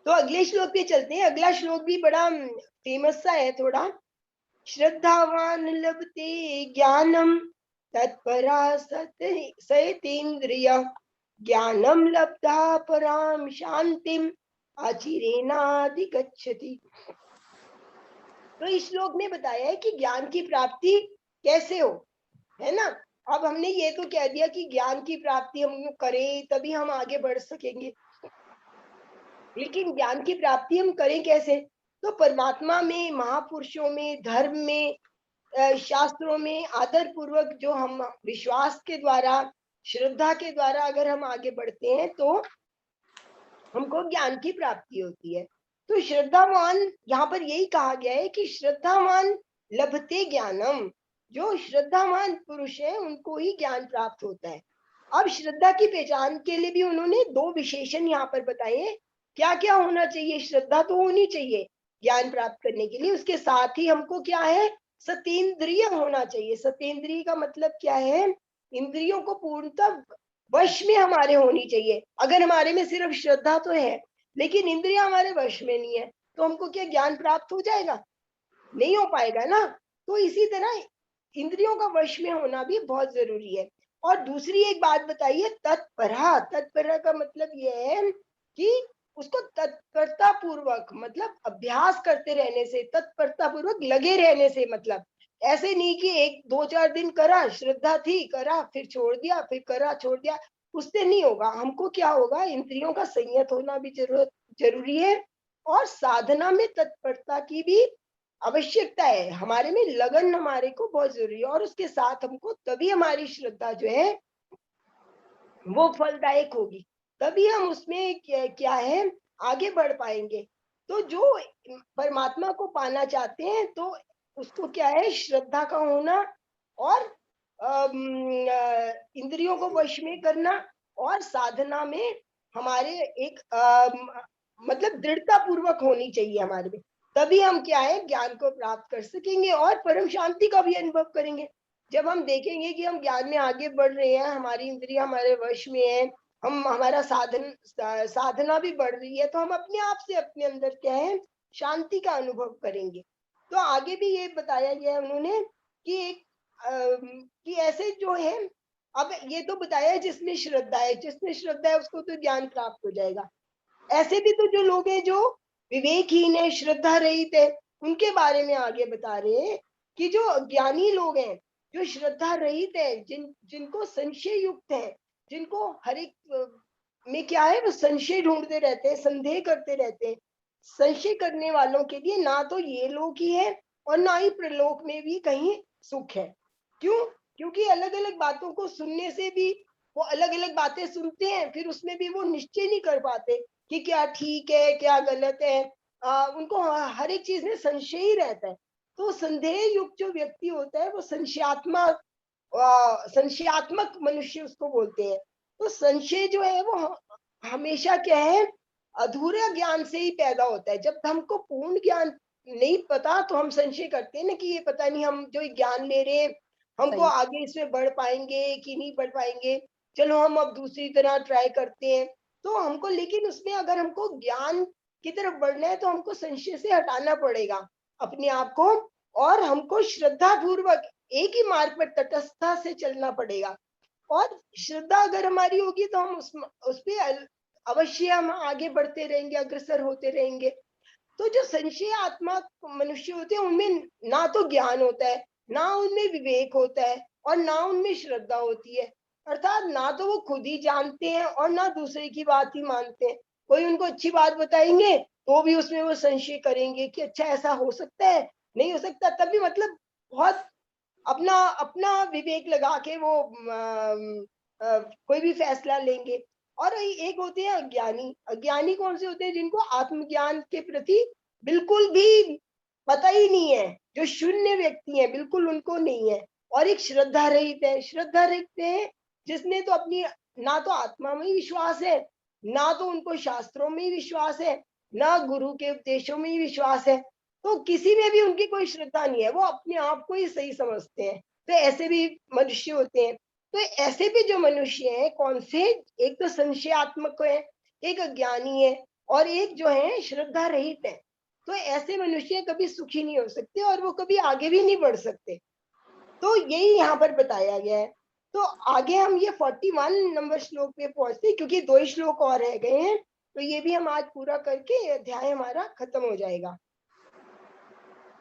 C: तो अगले श्लोक पे चलते हैं। अगला श्लोक भी बड़ा फेमस सा है थोड़ा। श्रद्धावान लभते ज्ञानम तत्परा सतेन्द्रिय ज्ञानम लब्धा पराम शांतिम आचिरेनाधिगच्छति। तो इस श्लोक में बताया है कि ज्ञान की प्राप्ति कैसे हो, है ना। अब हमने ये तो कह दिया कि ज्ञान की प्राप्ति हम करें तभी हम आगे बढ़ सकेंगे, लेकिन ज्ञान की प्राप्ति हम करें कैसे? तो परमात्मा में, महापुरुषों में, धर्म में, शास्त्रों में आदर पूर्वक जो हम विश्वास के द्वारा, श्रद्धा के द्वारा अगर हम आगे बढ़ते हैं तो हमको ज्ञान की प्राप्ति होती है। तो श्रद्धावान, यहाँ पर यही कहा गया है कि श्रद्धावान लभते ज्ञानम, जो श्रद्धावान पुरुष है उनको ही ज्ञान प्राप्त होता है। अब श्रद्धा की पहचान के लिए भी उन्होंने दो विशेषण यहाँ पर बताए हैं। क्या क्या होना चाहिए? श्रद्धा तो होनी चाहिए ज्ञान प्राप्त करने के लिए, उसके साथ ही हमको क्या है, सतेंद्रिय होना चाहिए। सतेंद्रिय का मतलब क्या है? इंद्रियों को पूर्णतः वश में हमारे होनी चाहिए। अगर हमारे में सिर्फ श्रद्धा तो है लेकिन इंद्रियां हमारे वश में नहीं है, तो हमको क्या ज्ञान प्राप्त हो जाएगा? नहीं हो पाएगा ना। तो इसी तरह इंद्रियों का वश में होना भी बहुत जरूरी है। और दूसरी एक बात बताइए, तत्परा। तत्परा का मतलब ये है कि उसको तत्परता पूर्वक, मतलब अभ्यास करते रहने से, तत्परता पूर्वक लगे रहने से, मतलब ऐसे नहीं कि एक दो चार दिन करा, श्रद्धा थी, करा, फिर छोड़ दिया, फिर करा, छोड़ दिया, उससे नहीं होगा। हमको क्या होगा, इंद्रियों का संयत होना भी जरूरी है, और साधना में तत्परता की भी आवश्यकता है। हमारे में लगन हमारे को बहुत जरूरी है, और उसके साथ हमको तभी हमारी श्रद्धा जो है वो फलदायक होगी, तभी हम उसमें क्या है आगे बढ़ पाएंगे। तो जो परमात्मा को पाना चाहते हैं तो उसको क्या है, श्रद्धा का होना, और इंद्रियों को वश में करना, और साधना में हमारे एक मतलब दृढ़ता पूर्वक होनी चाहिए हमारे में, तभी हम क्या है ज्ञान को प्राप्त कर सकेंगे और परम शांति का भी अनुभव करेंगे। जब हम देखेंगे कि हम ज्ञान में आगे बढ़ रहे हैं, हमारी इंद्रियां हमारे वश में है, हम हमारा साधना भी बढ़ रही है, तो हम अपने आप से अपने अंदर क्या है शांति का अनुभव करेंगे। तो आगे भी ये बताया गया है उन्होंने कि एक कि ऐसे जो है, अब ये तो बताया है जिसमें श्रद्धा है, जिसमें श्रद्धा है उसको तो ज्ञान प्राप्त हो जाएगा। ऐसे भी तो जो लोग हैं जो विवेकहीन है, श्रद्धा रहित है, उनके बारे में आगे बता रहे हैं कि जो ज्ञानी लोग हैं, जो श्रद्धा रहित है, जिनको संशय युक्त है, जिनको हर एक में क्या है वो संशय ढूंढते रहते हैं, संदेह करते रहते हैं। संशय करने वालों के लिए ना तो ये लोक ही है और ना ही प्रलोक में भी कहीं सुख है। क्यों? क्योंकि अलग अलग बातों को सुनने से भी वो अलग अलग बातें सुनते हैं, फिर उसमें भी वो निश्चय नहीं कर पाते कि क्या ठीक है क्या गलत है। उनको हर एक चीज में संशय ही रहता है। तो संदेह युक्त जो व्यक्ति होता है वो संशयात्मक मनुष्य उसको बोलते हैं। तो संशय जो है वो हमेशा क्या है, अधूरा ज्ञान से ही पैदा होता है। जब हमको पूर्ण ज्ञान नहीं पता तो हम संशय करते हैं ना कि ये पता नहीं हम जो ज्ञान ले रहे हैं हमको
B: सही।
C: आगे इसमें बढ़ पाएंगे कि नहीं बढ़ पाएंगे, चलो हम अब दूसरी तरह ट्राई करते हैं। तो हमको, लेकिन उसमें अगर हमको ज्ञान की तरफ बढ़ना है तो हमको संशय से हटाना पड़ेगा अपने आप को, और हमको श्रद्धा पूर्वक एक ही मार्ग पर तटस्थता से चलना पड़ेगा। और श्रद्धा अगर हमारी होगी तो हम उस पे अवश्य हम आगे बढ़ते रहेंगे, अग्रसर होते रहेंगे। तो जो संशय आत्मा मनुष्य होते हैं उनमें ना तो ज्ञान होता है, ना उनमें विवेक होता है, और ना उनमें श्रद्धा होती है। अर्थात ना तो वो खुद ही जानते हैं और ना दूसरे की बात ही मानते हैं। कोई उनको अच्छी बात बताएंगे तो भी उसमें वो संशय करेंगे कि अच्छा ऐसा हो सकता है, नहीं हो सकता, तभी मतलब बहुत अपना अपना विवेक लगा के वो कोई भी फैसला लेंगे। और एक होते हैं अज्ञानी। अज्ञानी कौन से होते हैं? जिनको आत्मज्ञान के प्रति बिल्कुल भी पता ही नहीं है, जो शून्य व्यक्ति है, बिल्कुल उनको नहीं है। और एक श्रद्धा रहित है। श्रद्धा रहित है जिसने तो अपनी ना तो आत्मा में विश्वास है, ना तो उनको शास्त्रों में विश्वास है, ना गुरु के उपदेशों में विश्वास है। तो किसी में भी उनकी कोई श्रद्धा नहीं है, वो अपने आप को ही सही समझते हैं। तो ऐसे भी मनुष्य होते हैं। तो ऐसे भी जो मनुष्य हैं, कौन से? एक तो संशयात्मक है, एक अज्ञानी है, और एक जो है श्रद्धा रहित है। तो ऐसे मनुष्य कभी सुखी नहीं हो सकते और वो कभी आगे भी नहीं बढ़ सकते। तो यही यहाँ पर बताया गया है। तो आगे हम ये 41 नंबर श्लोक पे पहुंचते हैं, क्योंकि 2 श्लोक और रह गए हैं। तो ये भी हम आज पूरा करके अध्याय हमारा खत्म हो जाएगा।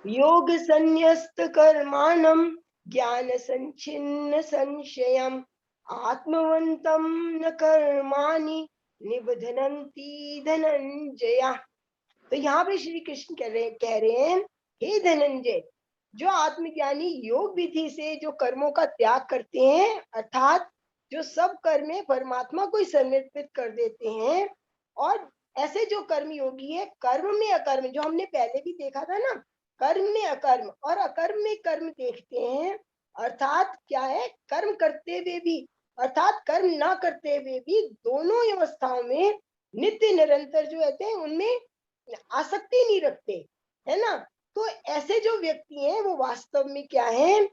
C: योग संन्यस्त कर्माणम ज्ञान संचिन्न संशयम आत्मवंतम न कर्माणि निबधनन्ति धनंजया। तो यहाँ पे श्री कृष्ण कह रहे हैं, हे धनंजय, जो आत्मज्ञानी योग विधि से जो कर्मों का त्याग करते हैं, अर्थात जो सब कर्म है परमात्मा को ही समर्पित कर देते हैं, और ऐसे जो कर्म योगी है, कर्म में अकर्म, जो हमने पहले भी देखा था ना, कर्म में अकर्म और अकर्म में कर्म देखते हैं। अर्थात क्या है? कर्म करते हुए भी, अर्थात कर्म ना करते हुए भी, दोनों अवस्थाओं में नित्य निरंतर जो रहते हैं उनमें आसक्ति नहीं रखते, है ना। तो ऐसे जो व्यक्ति हैं वो वास्तव में क्या है?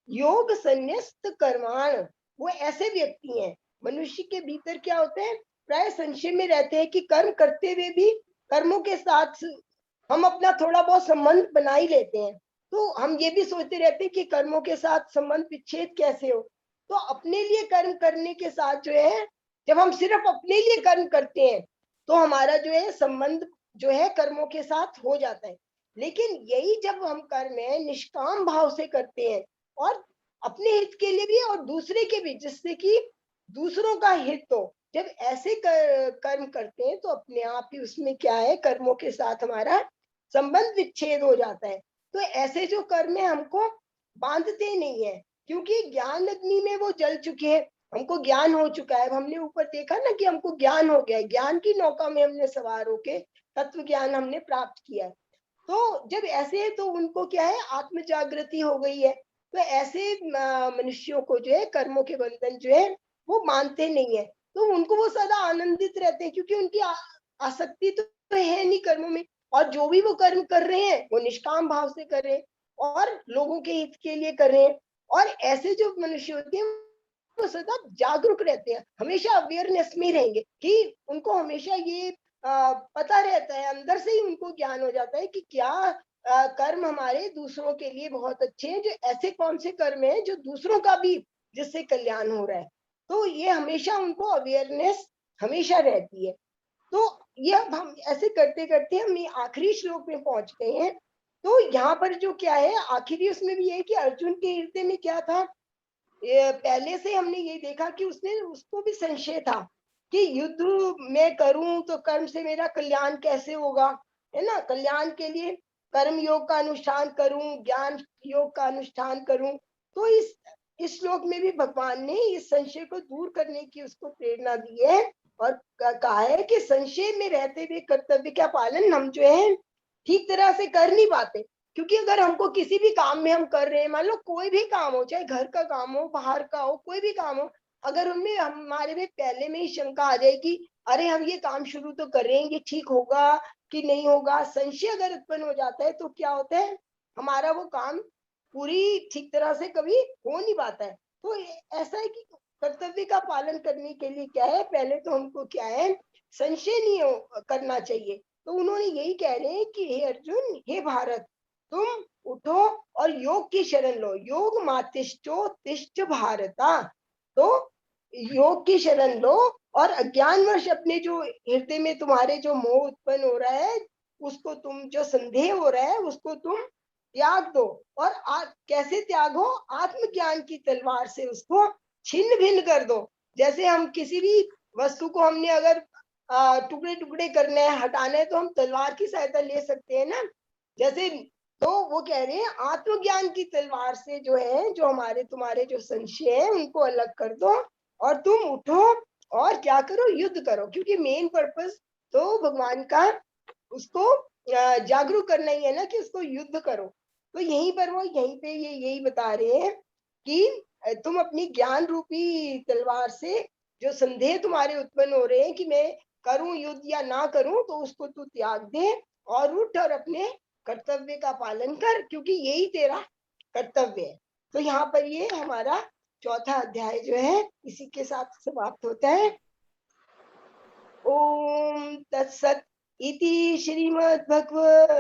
C: योग संन्यस्त कर्माण। वो ऐसे व्यक्ति हैं। मनुष्य के भीतर क्या होते हैं? प्राय संशय में रहते हैं कि कर्म करते हुए भी कर्मों के साथ हम अपना थोड़ा बहुत संबंध बना ही लेते हैं। तो हम ये भी सोचते रहते हैं कि कर्मों के साथ संबंध विच्छेद कैसे हो। तो अपने लिए कर्म करने के साथ जो है, जब हम सिर्फ अपने लिए कर्म करते हैं तो हमारा जो है संबंध जो है कर्मों के साथ हो जाता है। लेकिन यही जब हम कर्म है निष्काम भाव से करते हैं, और अपने हित के लिए भी और दूसरे के भी, जिससे कि दूसरों का हित हो, जब ऐसे कर्म करते हैं तो अपने आप ही उसमें क्या है, कर्मों के साथ हमारा संबंध विच्छेद हो जाता है। तो ऐसे जो कर्म है हमको बांधते नहीं है, क्योंकि ज्ञान अग्नि में वो जल चुके हैं। हमको ज्ञान हो चुका है। हमने ऊपर देखा ना कि हमको ज्ञान हो गया है, ज्ञान की नौका में हमने सवार होके तत्व ज्ञान हमने प्राप्त किया है। तो जब ऐसे है तो उनको क्या है, आत्म जागृति हो गई है। तो ऐसे मनुष्यों को जो है कर्मों के बंधन जो है वो मानते नहीं है। तो उनको वो सदा आनंदित रहते हैं, क्योंकि उनकी आसक्ति तो है नहीं कर्मों में, और जो भी वो कर्म कर रहे हैं वो निष्काम भाव से कर रहे हैं और लोगों के हित के लिए कर रहे हैं। और ऐसे जो मनुष्य होते हैं वो सदा जागरूक रहते हैं, हमेशा अवेयरनेस में रहेंगे, कि उनको हमेशा ये पता रहता है, अंदर से ही उनको ज्ञान हो जाता है कि क्या कर्म हमारे दूसरों के लिए बहुत अच्छे हैं, जो ऐसे कौन से कर्म हैं जो दूसरों का भी जिससे कल्याण हो रहा है। तो ये हमेशा उनको अवेयरनेस हमेशा रहती है। तो ये अब हम ऐसे करते करते हम आखिरी श्लोक में पहुंच गए हैं। तो यहाँ पर जो क्या है आखिरी, उसमें भी ये कि अर्जुन के हृदय में क्या था, पहले से हमने ये देखा कि उसको भी संशय था कि युद्ध मैं करूं तो कर्म से मेरा कल्याण कैसे होगा, है ना। कल्याण के लिए कर्म योग का अनुष्ठान करूं, ज्ञान योग का अनुष्ठान करूं। तो इस श्लोक में भी भगवान ने इस संशय को दूर करने की उसको प्रेरणा दी है, और कहा है कि संशय में रहते हुए कर्तव्य का पालन हम जो है ठीक तरह से कर नहीं पाते। क्योंकि अगर हमको किसी भी काम में हम कर रहे हैं, मान लो कोई भी काम हो, चाहे घर का काम हो, बाहर का हो, कोई भी काम हो, अगर उनमें हमारे में पहले में ही शंका आ जाए कि अरे हम ये काम शुरू तो कर रहे हैं, ये ठीक होगा कि नहीं होगा, संशय अगर उत्पन्न हो जाता है तो क्या होता है, हमारा वो काम पूरी ठीक तरह से कभी हो नहीं पाता है। तो ऐसा है कि कर्तव्य का पालन करने के लिए क्या है, पहले तो हमको क्या है, संशय नहीं करना चाहिए। तो उन्होंने यही कह रहे हैं कि हे अर्जुन, हे भारत, तुम उठो और योग की शरण लो। योग मातिष्ठो तिष्ठ भारता। तो योग की शरण लो और अज्ञानवश अपने जो हृदय में तुम्हारे जो मोह उत्पन्न हो रहा है, उसको तुम, जो संदेह हो रहा है उसको तुम त्याग दो। और कैसे त्यागो, आत्मज्ञान की तलवार से उसको छिन्न भिन्न कर दो। जैसे हम किसी भी वस्तु को हमने अगर टुकड़े टुकड़े करने हैं, हटाना है, तो हम तलवार की सहायता ले सकते हैं ना। जैसे तो वो कह रहे हैं आत्मज्ञान की तलवार से जो है, जो हमारे तुम्हारे जो संशय है उनको अलग कर दो और तुम उठो और क्या करो, युद्ध करो। क्योंकि मेन पर्पस तो भगवान का उसको जागरूक करना ही है ना, कि उसको युद्ध करो। तो यहीं पर वो यहीं पे ये यही बता रहे हैं कि तुम अपनी ज्ञान रूपी तलवार से जो संदेह तुम्हारे उत्पन्न हो रहे हैं कि मैं करूं युद्ध या ना करूं, तो उसको तू त्याग दे और उठ और अपने कर्तव्य का पालन कर, क्योंकि यही तेरा कर्तव्य है। तो यहाँ पर ये हमारा चौथा अध्याय जो है इसी के साथ समाप्त होता है। ओम तत्सत इति श्रीमद्भगवद्गीता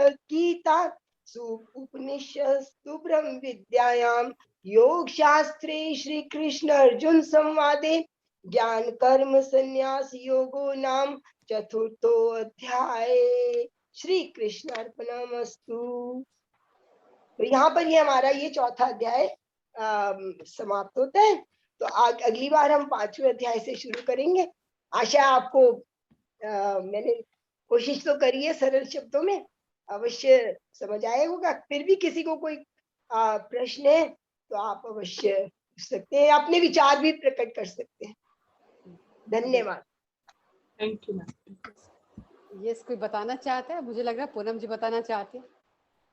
C: उपनिषत्सु ब्रह्म विद्यायां योग शास्त्रे श्री कृष्ण अर्जुन संवादे ज्ञान कर्म संन्यास योगो नाम चतुर्थो अध्याय। श्री कृष्ण अर्पणमस्तु। तो यहाँ पर ये हमारा ये चौथा अध्याय समाप्त होता है। तो अगली बार हम 5वें अध्याय से शुरू करेंगे। आशा आपको मैंने कोशिश तो करी है सरल शब्दों में, अवश्य समझ आया होगा। फिर भी किसी को कोई प्रश्न है तो आप अवश्य पूछ सकते हैं, अपने विचार भी प्रकट कर सकते हैं। धन्यवाद।
B: Thank you ma'am.
A: यस, कोई बताना चाहता है? मुझे लग रहा है पूनम जी बताना चाहते हैं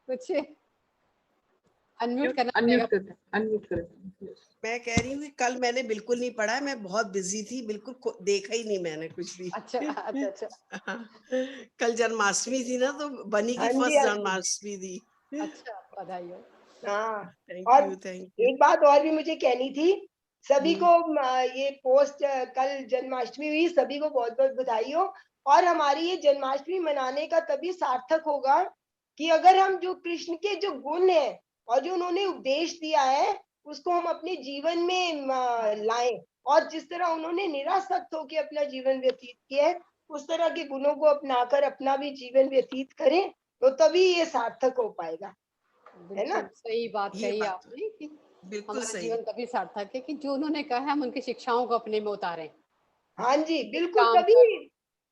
A: कुछ। अनम्यूट करना
B: अनम्यूट करते हैं, अनम्यूट करते हैं।
D: मैं कह रही हूँ कि कल मैंने बिल्कुल नहीं पढ़ा, मैं बहुत बिजी थी, बिल्कुल देखा ही नहीं मैंने कुछ भी।
A: अच्छा अच्छा अच्छा
D: कल जन्माष्टमी थी ना, तो बनी की
C: हाँ जी,
D: फर्स्ट
C: हाँ जी।
D: जन्माष्टमी थी।
A: अच्छा, बधाई हो।
C: हाँ,
D: थैंक
C: और
D: यू, थैंक यू।
C: एक बात और भी मुझे कहनी थी सभी को। ये पोस्ट कल जन्माष्टमी हुई, सभी को बहुत बहुत बधाई हो। और हमारी ये जन्माष्टमी मनाने का तभी सार्थक होगा कि अगर हम जो कृष्ण के जो गुण है और जो उन्होंने उपदेश दिया है उसको हम अपने जीवन में लाएं, और जिस तरह उन्होंने निरासक्त होकर अपना जीवन व्यतीत किया है उस तरह के गुणों को अपनाकर अपना भी जीवन व्यतीत करें, तो तभी ये सार्थक हो पाएगा, है ना।
A: बिल्कुल सही बात
D: ये
A: कही
D: बात
A: आपने कि
D: बिल्कुल
A: हमारा
D: सही।
A: जीवन तभी सार्थक है कि जो उन्होंने कहा है हम उनकी शिक्षाओं को अपने में उतारें।
C: हाँ जी, बिल्कुल,
A: काम
C: तभी
A: कर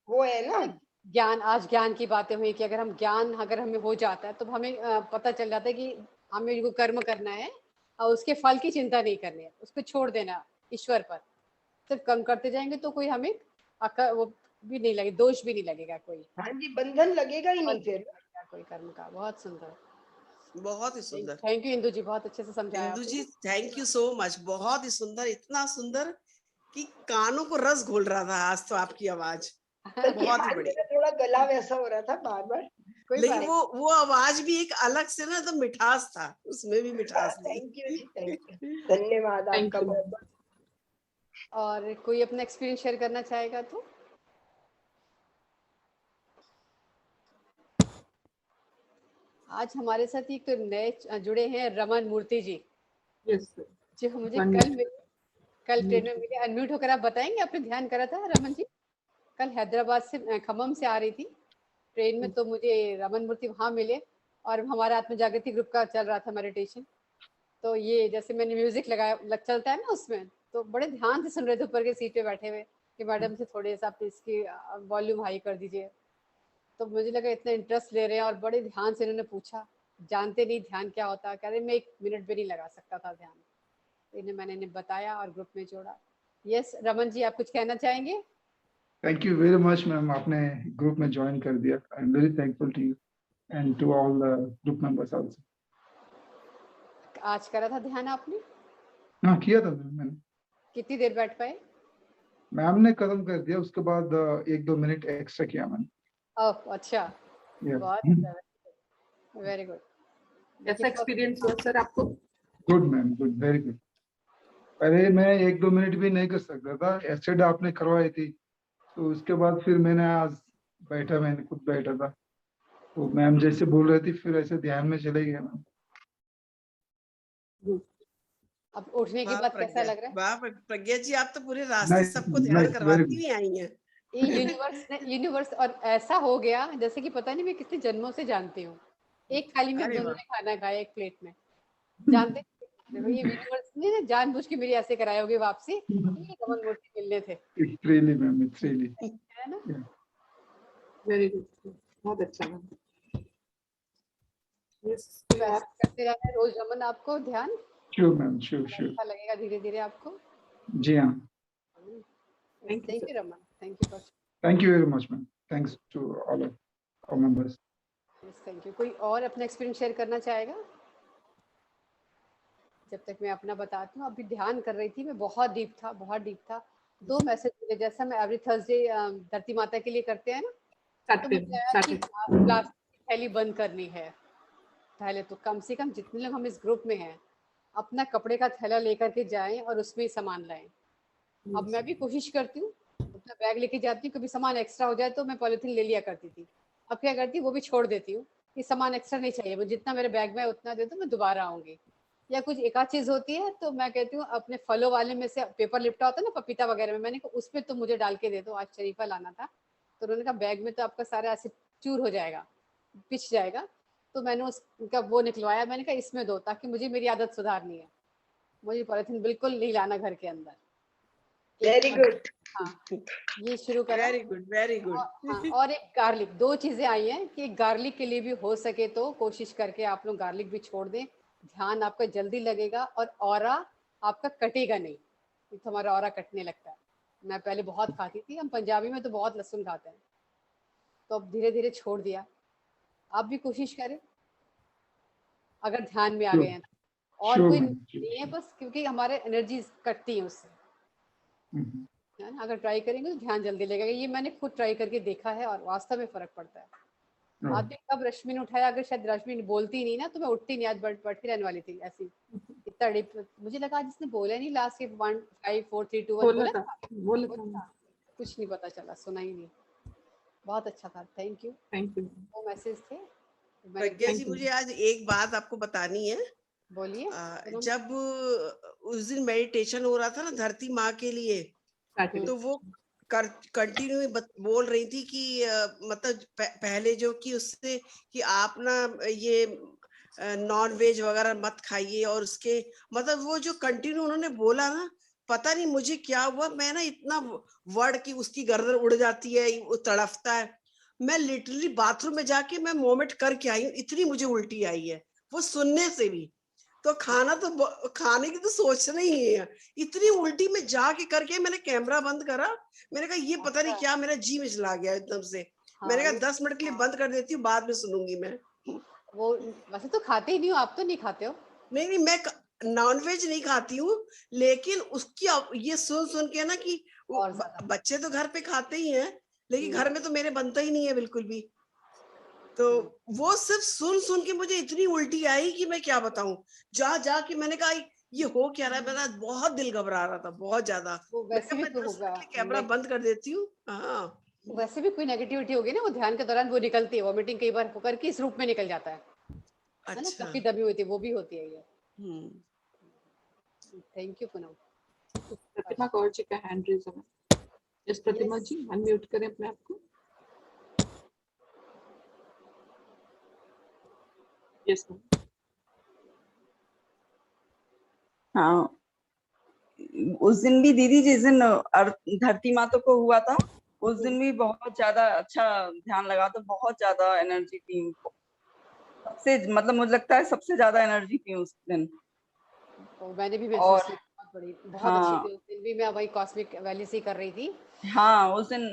C: वो है ना।
A: ज्ञान, आज ज्ञान की बातें हुई कि अगर हम ज्ञान अगर हमें हो जाता है तो हमें पता चल जाता है कि हमें जो कर्म करना है और उसके फल की चिंता नहीं करनी है, उसको छोड़ देना ईश्वर पर। सिर्फ कर्म करते जाएंगे तो कोई हमें वो भी नहीं लगे, दोष भी नहीं लगेगा कोई,
C: हाँ जी, बंधन लगेगा ही नहीं फिर।
A: कोई कर्म का। बहुत सुंदर,
D: बहुत ही सुंदर।
A: थैंक यू इंदु जी, बहुत अच्छे से समझाया
D: इंदु जी,
A: आपने।
D: Thank you so much. बहुत ही सुंदर, इतना सुंदर कि कानों को रस घोल रहा था आज तो आपकी आवाज।
C: बल्कि
D: बहुत ही
C: आज
D: बढ़िया।
C: मेरा थोड़ा गला वैसा हो रहा था बार बार।
A: कोई
D: लेकिन
A: बात
D: वो आवाज भी एक अलग से ना, तो मिठास था उसमें भी, मिठास थी।
C: Thank you ji, thank you, धन्यवाद
B: थैंक
C: आपका
B: यू
C: बहुत
B: मैम।
C: बहुत।
A: और कोई अपना एक्सपीरियंस शेयर करना चाहेगा तो? आज हमारे साथ एक नए जुड़े हैं रमन मूर्ति जी,
B: यस सर।
A: जो मुझे
B: Unmute.
A: कल ट्रेन में मिले। अनम्यूट होकर आप बताएंगे, आपने ध्यान करा था रमन जी? कल हैदराबाद से खम्मम से आ रही थी ट्रेन में, तो मुझे रमन मूर्ति वहाँ मिले और हमारा आत्म जागृति ग्रुप का चल रहा था मेडिटेशन। तो ये जैसे मैंने म्यूजिक लगाया चलता है ना उसमें, तो बड़े ध्यान से सुन रहे थे ऊपर के सीट पे बैठे हुए कि मैडम से थोड़े सा आप इसकी वॉल्यूम हाई कर दीजिए। तो मुझे लगा इतना इंटरेस्ट ले रहे हैं और बड़े ध्यान से इन्होंने पूछा, जानते नहीं ध्यान क्या होता है, कह रहे मैं 1 मिनट भी नहीं लगा सकता था ध्यान। तो इन्हें बताया और ग्रुप में जोड़ा। यस रमन जी, आप कुछ कहना चाहेंगे?
E: Thank you very much ma'am, आपने ग्रुप में ज्वाइन कर दिया। I am very thankful to you and to all the group members also.
A: आज करा था ध्यान आपने?
E: हाँ, किया था मैंने।
A: कितनी देर बैठ पाए?
E: मैम ने खत्म कर दिया, उसके बाद 1-2 मिनट एक्स्ट्रा किया मैंने।
A: ओह अच्छा,
E: Yeah.
A: बहुत अच्छा, वेरी गुड।
B: कैसा एक्सपीरियंस हुआ सर आपको?
E: Good ma'am, good, very good. पहले मैं 1-2 मिनट भी नहीं कर सकता था, एसिड आपने करवाई थी, तो उसके बाद फिर मैंने आज बैठा, मैंने खुद बैठा था, तो मैम जैसे बोल रही थी फिर ऐसे ध्यान में चले गया मैम।
A: अब उठने के
D: वाह
A: बाद कैसा
D: प्रज्ञा,
A: लग रहा है?
D: वाह प्रज्ञा जी, आप तो पूरे रास्ते
E: नाइस,
D: सबको ध्यान
E: नाइस, वेरी
D: करवाती
E: गुड।
D: हुई आई हैं।
A: ये यूनिवर्स और ऐसा हो गया जैसे कि पता नहीं मैं कितने जन्मों से जानती हूँ। एक थाली में हम
D: अरे
A: दोनों
D: वाह,
A: ने खाना खाया, एक प्लेट में, जानते थे। देखो ये यूनिवर्स ने ना जानबूझ के मेरी ऐसे कराए होगे वापसी, ये कमल मूर्ति मिलने थे,
E: It's really ma'am, it's really,
A: है ना?
E: yeah.
B: वेरी गुड, बहुत अच्छा मैम। यस,
A: तो ऐसे करते रहना है रोज रमन, आपको ध्यान
E: Sure मैम, sure, sure.
A: अच्छा लगेगा धीरे धीरे आपको।
E: जी हाँ,
B: Thank you,
A: thank
B: sir.
A: You Raman, thank you for,
E: thank you very much ma'am, thanks to all of our members.
A: Thank you. कोई और अपना एक्सपीरियंस शेयर करना चाहेगा? जब तक मैं अपना बताती हूँ, अभी ध्यान कर रही थी मैं, बहुत डीप था, बहुत डीप था। 2 मैसेज मिले, जैसा मैं एवरी थर्सडे धरती माता के लिए करते हैं ना, तो मुझे आया कि प्लास्टिक की थैली बंद करनी है पहले, तो कम से कम जितने लोग हम इस ग्रुप में हैं अपना कपड़े का थैला लेकर के जाएं और उसमें ही सामान लाएं। अब मैं भी कोशिश करती हूँ, अपना बैग लेके जाती हूँ, कभी सामान एक्स्ट्रा हो जाए तो मैं पॉलीथीन ले लिया करती थी, अब क्या करती हूँ वो भी छोड़ देती हूँ कि सामान एक्स्ट्रा नहीं चाहिए, वो जितना मेरे बैग में है उतना दे दो, मैं दोबारा आऊंगी। या कुछ एक आध चीज होती है तो मैं कहती हूँ अपने फलों वाले में से पेपर लिपटा होता है ना पपीता वगैरह में, मैंने कहा उसमें तो मुझे डाल के दे दो, आज शरीफा लाना था, तो उन्होंने कहा बैग में तो आपका सारा ऐसे चूर हो जाएगा, पिच जाएगा, तो मैंने उसका वो निकलवाया, मैंने कहा इसमें दो, ताकि मुझे मेरी आदत सुधारनी है, मुझे पॉलिथीन बिल्कुल नहीं लाना घर के अंदर।
C: Very good.
A: हाँ, ये शुरू करा।
D: Very good, very good.
A: हाँ, और एक गार्लिक, 2 चीजें आई हैं कि गार्लिक के लिए भी हो सके तो कोशिश करके आप लोग गार्लिक भी छोड़ दें, ध्यान आपका जल्दी लगेगा और ऑरा आपका कटेगा नहीं, नहीं तो हमारा ऑरा कटने लगता है। मैं पहले बहुत खाती थी, हम पंजाबी में तो बहुत लहसुन खाते हैं, तो अब धीरे धीरे छोड़ दिया। आप भी कोशिश करें अगर ध्यान में आ गए हैं तो। और
E: Sure
A: कोई
E: मैम, sure,
A: नहीं है
E: sure.
A: बस, क्योंकि हमारे एनर्जी कटती है उससे,
E: Mhm.
A: है ना? अगर ट्राई करेंगे तो ध्यान जल्दी लगेगा, ये मैंने खुद ट्राई करके देखा है और वास्तव में फर्क पड़ता है।
E: Oh,
A: आपने कब रश्मि ने उठाया, अगर शायद रश्मि बोलती नहीं ना तो मैं उठती नहीं, आज बैठी रहने वाली थी ऐसी, इतना डीप, मुझे लगा आज इसने बोला नहीं, लास्ट के 1 5 4 3 2 1
B: बोला
A: बोला
B: था,
A: था,
B: बोला
A: बोला
B: था।
A: था, कुछ नहीं पता चला, सुना ही नहीं। बहुत अच्छा था, थैंक यू।
B: Thank you.
A: वो मैसेज थे
D: प्रज्ञा जी,
B: Thank you.
D: मुझे आज एक बात आपको बतानी है।
A: बोलिए।
D: जब उस दिन मेडिटेशन हो रहा था ना धरती माँ के लिए,
B: Saturday.
D: तो वो कंटिन्यू बोल रही थी कि मतलब पहले जो कि उससे कि आप ना ये नॉन वेज वगैरह मत खाइए, और उसके मतलब वो जो कंटिन्यू उन्होंने बोला ना, पता नहीं मुझे क्या हुआ, मैं ना इतना वर्ड की उसकी गर्दन उड़ जाती है, वो तड़फता है, मैं लिटरली बाथरूम में जाके मैं वोमिट करके आई हूँ, इतनी मुझे उल्टी आई है वो सुनने से भी। तो खाना तो खाने की तो सोचना ही है, इतनी उल्टी में जाके करके मैंने कैमरा बंद करा, मैंने कहा ये पता नहीं क्या मेरा जी में चला गया एकदम से। मैंने कहा 10 मिनट के लिए बंद कर देती हूँ, बाद में सुनूंगी मैं।
A: वो वैसे तो खाते ही नहीं हो आप, तो नहीं खाते हो?
D: नहीं, मैं नॉनवेज नहीं खाती हूँ, लेकिन उसकी ये सुन के ना कि वो बच्चे तो घर पे खाते ही हैं, लेकिन घर में तो मेरे बनता ही नहीं है बिल्कुल भी। तो वो सिर्फ सुन के मुझे इतनी उल्टी आई कि मैं क्या बताऊं। जा के मैंने कहा ये हो क्या रहा है, मेरा बहुत दिल घबरा रहा था, बहुत ज्यादा।
A: वैसे भी
D: मैं 10
A: होगा,
D: मिनट के कैमरा बंद कर देती हूँ। हाँ,
A: वैसे भी कोई नेगेटिविटी होगी ना, वो ध्यान के दौरान वो निकलती है, वॉमिटिंग कई बार होकर के इस रूप में निकल जाता है ना,
D: अच्छा।
A: कभी दबी हुई थी, वो भी होती है ये। Thank you Poonam.
B: प्रतिमा कौर जी का हैंड रेज है। यस प्रतिमा जी, अनम्यूट करें अपने आप को। Yes ma'am.
F: हाँ, उस दिन भी दीदी जिस दिन धरती माता को हुआ था, उस दिन भी बहुत ज्यादा अच्छा ध्यान लगा, तो बहुत ज्यादा एनर्जी थी उनको, सबसे मतलब मुझे लगता है सबसे ज्यादा एनर्जी थी उस दिन।
A: तो मैंने भी महसूस की, बहुत बड़ी, बहुत
F: हाँ,
A: अच्छी थी उस दिन भी, मैं वही कॉस्मिक वैली से कर रही थी।
F: हाँ उस दिन